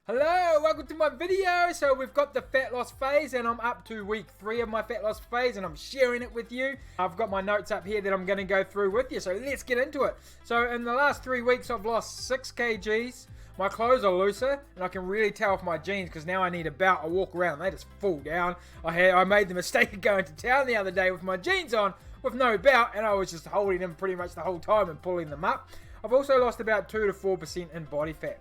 Hello, welcome to my video. So we've got the fat loss phase and I'm up to week 3 of my fat loss phase and I'm sharing it with you. I've got my notes up here that I'm going to go through with you, so let's get into it. So in the last 3 weeks I've lost 6 kgs. My clothes are looser and I can really tell off my jeans because now I need a belt. I walk around, they just fall down. I made the mistake of going to town the other day with my jeans on with no belt and I was just holding them pretty much the whole time and pulling them up. I've also lost about 2 to 4% in body fat.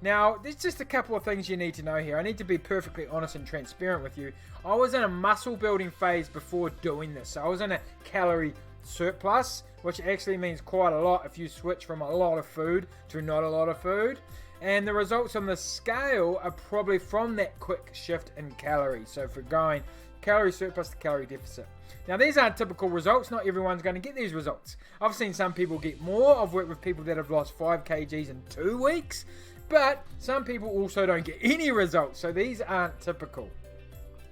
Now, there's just a couple of things you need to know here. I need to be perfectly honest and transparent with you. I was in a muscle building phase before doing this. So I was in a calorie surplus, which actually means quite a lot if you switch from a lot of food to not a lot of food. And the results on the scale are probably from that quick shift in calories. So if we're going calorie surplus to calorie deficit. Now, these aren't typical results. Not everyone's going to get these results. I've seen some people get more. I've worked with people that have lost 5 kgs in 2 weeks. But some people also don't get any results, so these aren't typical.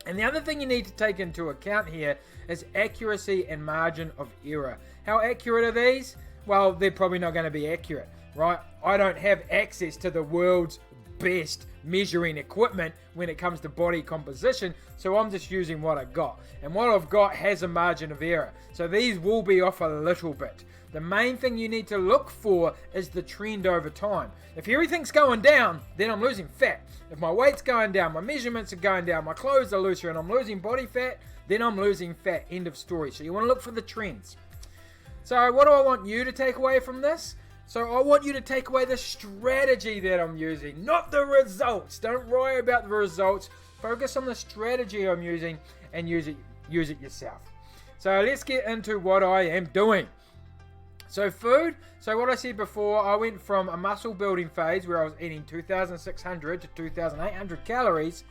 And the other thing you need to take into account here is accuracy and margin of error. How accurate are these? Well, they're probably not going to be accurate, right? I don't have access to the world's best measuring equipment when it comes to body composition, so I'm just using what I got. And what I've got has a margin of error, so these will be off a little bit. The main thing you need to look for is the trend over time. If everything's going down, then I'm losing fat. If my weight's going down, my measurements are going down, my clothes are looser, and I'm losing body fat, then I'm losing fat. End of story. So you want to look for the trends. So what do I want you to take away from this? So I want you to take away the strategy that I'm using, not the results. Don't worry about the results. Focus on the strategy I'm using and use it yourself. So let's get into what I am doing. So food, so what I said before, I went from a muscle building phase where I was eating 2,600 to 2,800 calories,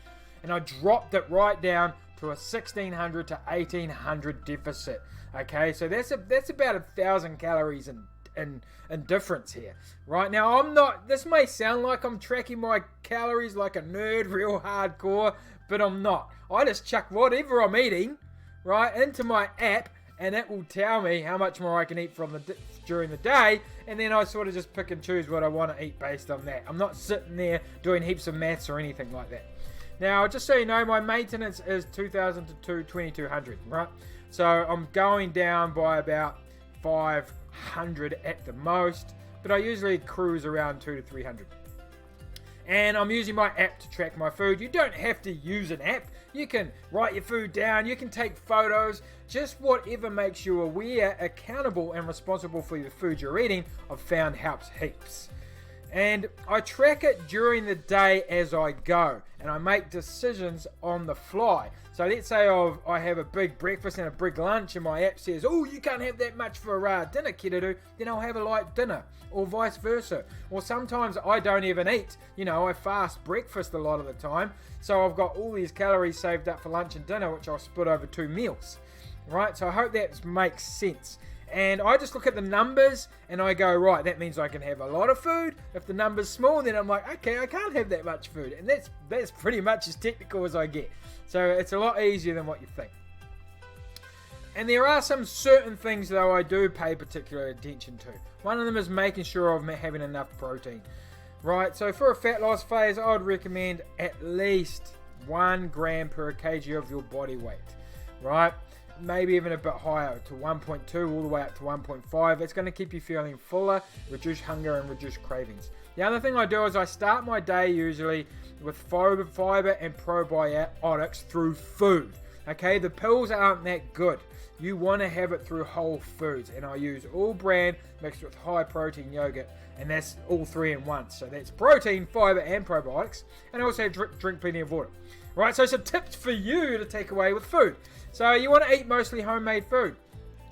and I dropped it right down to a 1,600 to 1,800 deficit. Okay, so that's about 1,000 calories in difference here. Right now, this may sound like I'm tracking my calories like a nerd, real hardcore, but I'm not. I just chuck whatever I'm eating, right, into my app, and it will tell me how much more I can eat during the day, and then I sort of just pick and choose what I want to eat based on that. I'm not sitting there doing heaps of maths or anything like that. Now, just so you know, my maintenance is 2,000 to 2,200, right? So I'm going down by about 500 at the most, but I usually cruise around 200 to 300. And I'm using my app to track my food. You don't have to use an app. You can write your food down. You can take photos. Just whatever makes you aware, accountable, and responsible for the food you're eating, I've found helps heaps. And I track it during the day as I go, and I make decisions on the fly. So let's say I have a big breakfast and a big lunch, and my app says, oh, you can't have that much for dinner, kiddo, then I'll have a light dinner, or vice versa. Or sometimes I don't even eat. I fast breakfast a lot of the time, so I've got all these calories saved up for lunch and dinner, which I'll split over 2 meals. Right, so I hope that makes sense. And I just look at the numbers and I go, right, that means I can have a lot of food. If the number's small, then I'm like, okay, I can't have that much food. And that's pretty much as technical as I get. So it's a lot easier than what you think. And there are some certain things, though, I do pay particular attention to. One of them is making sure I'm having enough protein. Right, so for a fat loss phase, I would recommend at least 1 gram per kg of your body weight. Right? Maybe even a bit higher to 1.2 all the way up to 1.5. It's going to keep you feeling fuller, reduce hunger and reduce cravings. The other thing I do is I start my day usually with fiber and probiotics through food. Okay, the pills aren't that good. You want to have it through whole foods, and I use all bran mixed with high protein yogurt, and that's all 3 in 1. So that's protein, fiber and probiotics, and I also drink plenty of water. Right, so some tips for you to take away with food. So you want to eat mostly homemade food.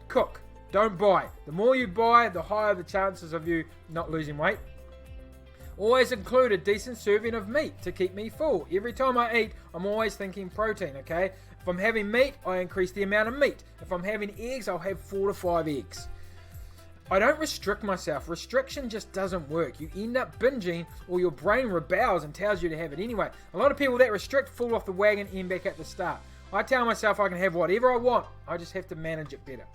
Cook, don't buy. The more you buy, the higher the chances of you not losing weight. Always include a decent serving of meat to keep me full. Every time I eat, I'm always thinking protein, okay? If I'm having meat, I increase the amount of meat. If I'm having eggs, I'll have 4 to 5 eggs. I don't restrict myself. Restriction just doesn't work. You end up binging, or your brain rebels and tells you to have it anyway. A lot of people that restrict fall off the wagon and end back at the start. I tell myself I can have whatever I want. I just have to manage it better.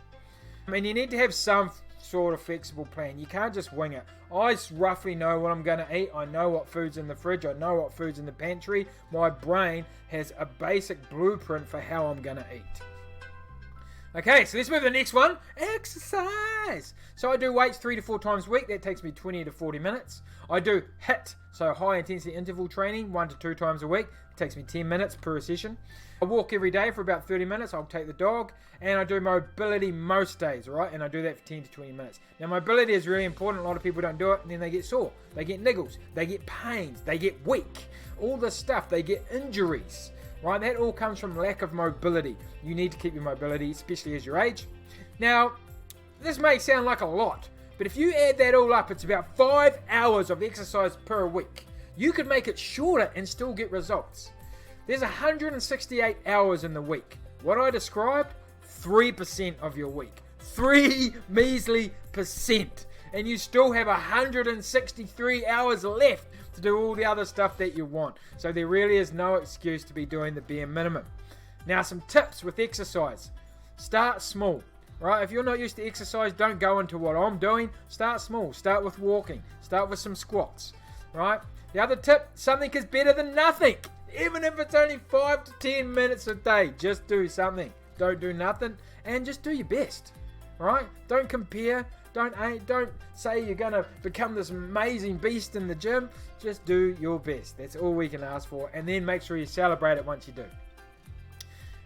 I mean, you need to have some sort of flexible plan. You can't just wing it. I roughly know what I'm going to eat. I know what food's in the fridge. I know what food's in the pantry. My brain has a basic blueprint for how I'm going to eat. Okay, so let's move to the next one. Exercise. So I do weights 3 to 4 times a week. That takes me 20 to 40 minutes. I do HIIT, so high intensity interval training, 1 to 2 times a week. It takes me 10 minutes per session. I walk every day for about 30 minutes. I'll take the dog. And I do mobility most days, right? And I do that for 10 to 20 minutes. Now, mobility is really important. A lot of people don't do it, and then they get sore. They get niggles. They get pains. They get weak. All this stuff. They get injuries. Right, that all comes from lack of mobility. You need to keep your mobility, especially as you age. Now, this may sound like a lot, but if you add that all up, it's about 5 hours of exercise per week. You could make it shorter and still get results. There's 168 hours in the week. What I described, 3% of your week. 3 measly percent. And you still have 163 hours left to do all the other stuff that you want. So there really is no excuse to be doing the bare minimum. Now, some tips with exercise. Start small, right? If you're not used to exercise, don't go into what I'm doing. Start small. Start with walking. Start with some squats, right? The other tip, something is better than nothing. Even if it's only 5 to 10 minutes a day, just do something. Don't do nothing, and just do your best, right? Don't compare. Don't say you're going to become this amazing beast in the gym. Just do your best. That's all we can ask for. And then make sure you celebrate it once you do.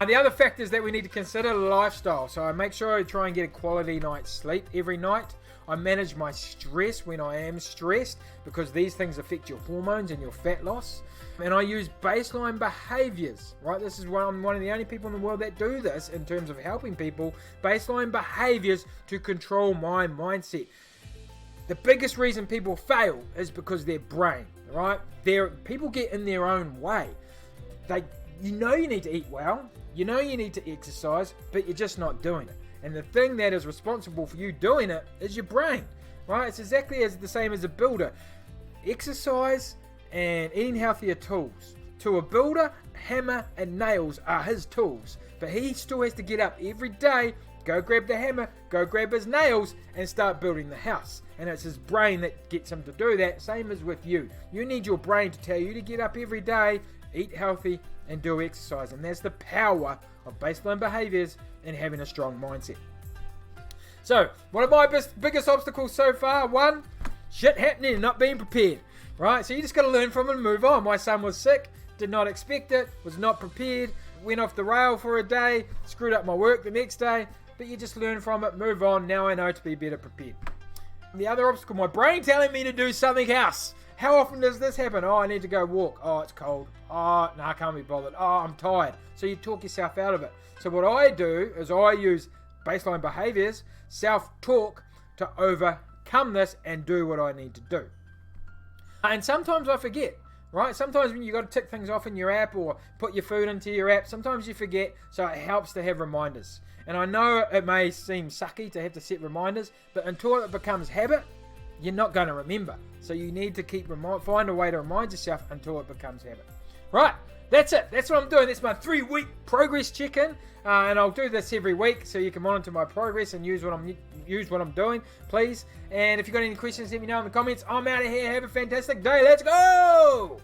And the other factors that we need to consider, lifestyle. So I make sure I try and get a quality night's sleep every night. I manage my stress when I am stressed, because these things affect your hormones and your fat loss. And I use baseline behaviors, right? This is I'm one of the only people in the world that do this in terms of helping people. Baseline behaviors to control my mindset. The biggest reason people fail is because their brain, right? People get in their own way. You know you need to eat well, you know you need to exercise, but you're just not doing it. And the thing that is responsible for you doing it is your brain, right? It's exactly the same as a builder. Exercise and eating healthy are tools. To a builder, hammer and nails are his tools. But he still has to get up every day, go grab the hammer, go grab his nails, and start building the house. And it's his brain that gets him to do that. Same as with you. You need your brain to tell you to get up every day, eat healthy, and do exercise. And that's the power of baseline behaviors and having a strong mindset. So, one of my biggest obstacles so far, one, shit happening and not being prepared. Right, so you just got to learn from it and move on. My son was sick, did not expect it, was not prepared, went off the rail for a day, screwed up my work the next day, but you just learn from it, move on. Now I know to be better prepared. The other obstacle, my brain telling me to do something else. How often does this happen? Oh, I need to go walk. Oh, it's cold. Oh, no, I can't be bothered. Oh, I'm tired. So you talk yourself out of it. So what I do is I use baseline behaviors, self-talk, to overcome this and do what I need to do. And sometimes I forget, right? Sometimes when you got to tick things off in your app or put your food into your app, sometimes you forget, so it helps to have reminders. And I know it may seem sucky to have to set reminders, but until it becomes habit, you're not going to remember. So you need to find a way to remind yourself until it becomes habit. Right, that's it. That's what I'm doing. That's my 3-week progress check-in. And I'll do this every week so you can monitor my progress and use what I'm doing, please. And if you've got any questions, let me know in the comments. I'm out of here. Have a fantastic day. Let's go!